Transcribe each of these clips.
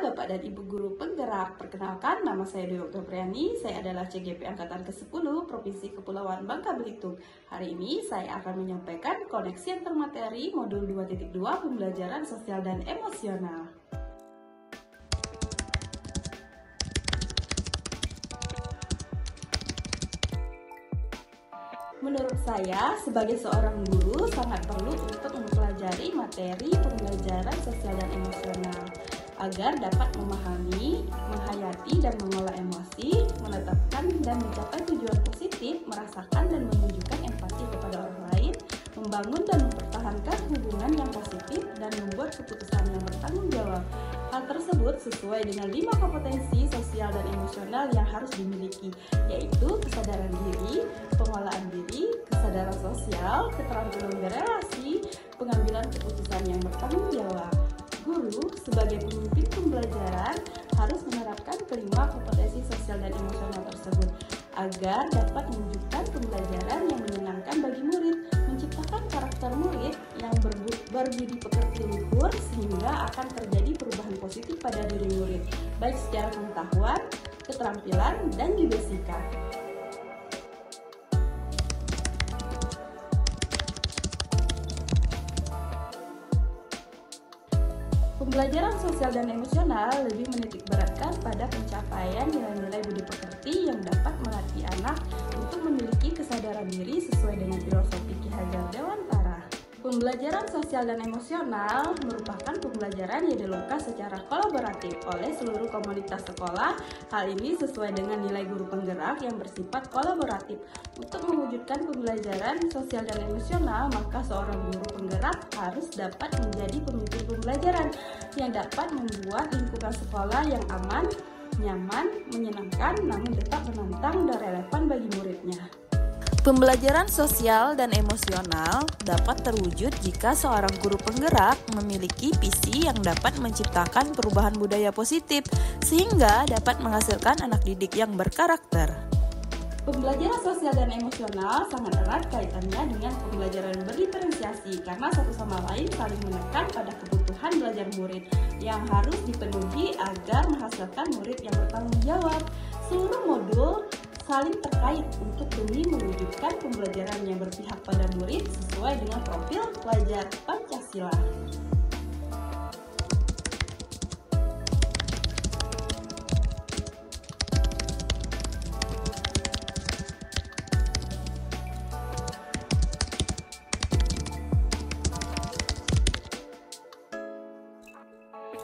Bapak dan Ibu Guru Penggerak. Perkenalkan, nama saya Dewi Oktobriani, saya adalah CGP Angkatan ke-10 Provinsi Kepulauan Bangka Belitung. Hari ini saya akan menyampaikan koneksi antar materi modul 2.2 pembelajaran sosial dan emosional. Menurut saya, sebagai seorang guru sangat perlu untuk mempelajari materi pembelajaran sosial dan emosional agar dapat memahami, menghayati dan mengolah emosi, menetapkan dan mencapai tujuan positif, merasakan dan menunjukkan empati kepada orang lain, membangun dan mempertahankan hubungan yang positif, dan membuat keputusan yang bertanggung jawab. Hal tersebut sesuai dengan 5 kompetensi sosial dan emosional yang harus dimiliki, yaitu kesadaran diri, pengelolaan diri, kesadaran sosial, keterampilan berelasi, pengambilan keputusan yang bertanggung jawab. Guru sebagai pemimpin pembelajaran harus menerapkan kelima kompetensi sosial dan emosional tersebut agar dapat mewujudkan pembelajaran yang menyenangkan bagi murid, menciptakan karakter murid yang berbudi pekerti luhur sehingga akan terjadi perubahan positif pada diri murid, baik secara pengetahuan, keterampilan, dan juga sikap. Pembelajaran sosial dan emosional lebih menitik beratkan pada pencapaian nilai-nilai budi pekerti yang dapat melatih anak untuk memiliki kesadaran diri sesuai dengan filosofi Ki Hajar Dewantara. Pembelajaran sosial dan emosional merupakan pembelajaran yang dilakukan secara kolaboratif oleh seluruh komunitas sekolah. Hal ini sesuai dengan nilai guru penggerak yang bersifat kolaboratif. Untuk mewujudkan pembelajaran sosial dan emosional, maka seorang guru penggerak harus dapat menjadi pemimpin pembelajaran yang dapat membuat lingkungan sekolah yang aman, nyaman, menyenangkan, namun tetap menantang dan relevan bagi muridnya. Pembelajaran sosial dan emosional dapat terwujud jika seorang guru penggerak memiliki visi yang dapat menciptakan perubahan budaya positif sehingga dapat menghasilkan anak didik yang berkarakter. Pembelajaran sosial dan emosional sangat erat kaitannya dengan pembelajaran berdiferensiasi karena satu sama lain saling menekan pada kebutuhan belajar murid yang harus dipenuhi agar menghasilkan murid yang bertanggung jawab. Seluruh modul saling terkait untuk demi mewujudkan pembelajaran yang berpihak pada murid sesuai dengan profil pelajar Pancasila.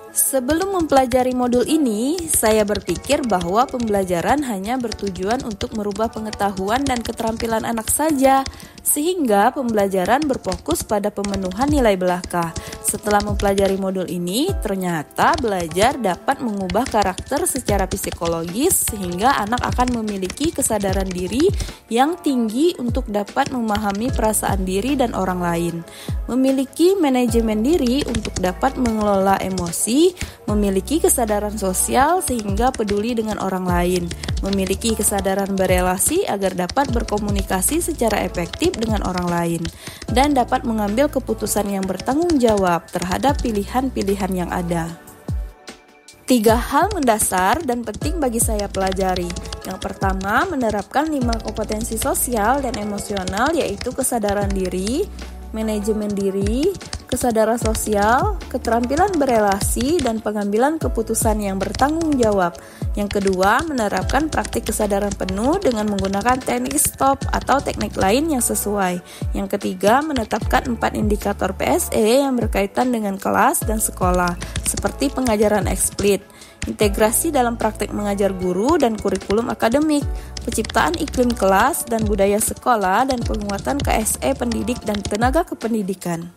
Sebelum mempelajari modul ini, saya berpikir bahwa pembelajaran hanya bertujuan untuk merubah pengetahuan dan keterampilan anak saja, sehingga pembelajaran berfokus pada pemenuhan nilai belaka. Setelah mempelajari modul ini, ternyata belajar dapat mengubah karakter secara psikologis sehingga anak akan memiliki kesadaran diri yang tinggi untuk dapat memahami perasaan diri dan orang lain, memiliki manajemen diri untuk dapat mengelola emosi, memiliki kesadaran sosial sehingga peduli dengan orang lain, memiliki kesadaran berelasi agar dapat berkomunikasi secara efektif dengan orang lain, dan dapat mengambil keputusan yang bertanggung jawab terhadap pilihan-pilihan yang ada. 3 hal mendasar dan penting bagi saya pelajari. Yang pertama, menerapkan 5 kompetensi sosial dan emosional, yaitu kesadaran diri, manajemen diri, kesadaran sosial, keterampilan berelasi, dan pengambilan keputusan yang bertanggung jawab. Yang kedua, menerapkan praktik kesadaran penuh dengan menggunakan teknik STOP atau teknik lain yang sesuai. Yang ketiga, menetapkan 4 indikator PSE yang berkaitan dengan kelas dan sekolah, seperti pengajaran eksplit, integrasi dalam praktik mengajar guru dan kurikulum akademik, penciptaan iklim kelas dan budaya sekolah, dan penguatan KSE pendidik dan tenaga kependidikan.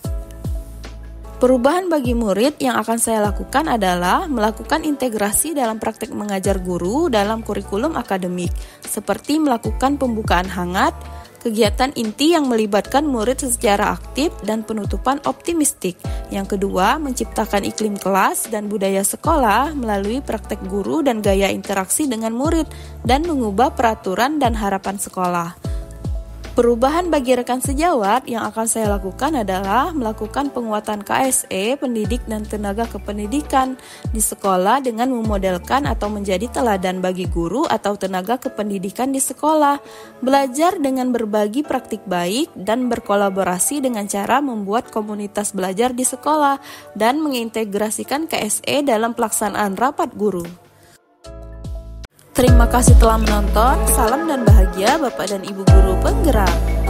Perubahan bagi murid yang akan saya lakukan adalah melakukan integrasi dalam praktik mengajar guru dalam kurikulum akademik, seperti melakukan pembukaan hangat, kegiatan inti yang melibatkan murid secara aktif dan penutupan optimistik. Yang kedua, menciptakan iklim kelas dan budaya sekolah melalui praktek guru dan gaya interaksi dengan murid dan mengubah peraturan dan harapan sekolah. Perubahan bagi rekan sejawat yang akan saya lakukan adalah melakukan penguatan KSE, pendidik dan tenaga kependidikan di sekolah dengan memodelkan atau menjadi teladan bagi guru atau tenaga kependidikan di sekolah, belajar dengan berbagi praktik baik dan berkolaborasi dengan cara membuat komunitas belajar di sekolah dan mengintegrasikan KSE dalam pelaksanaan rapat guru. Terima kasih telah menonton. Salam dan bahagia Bapak dan Ibu guru penggerak.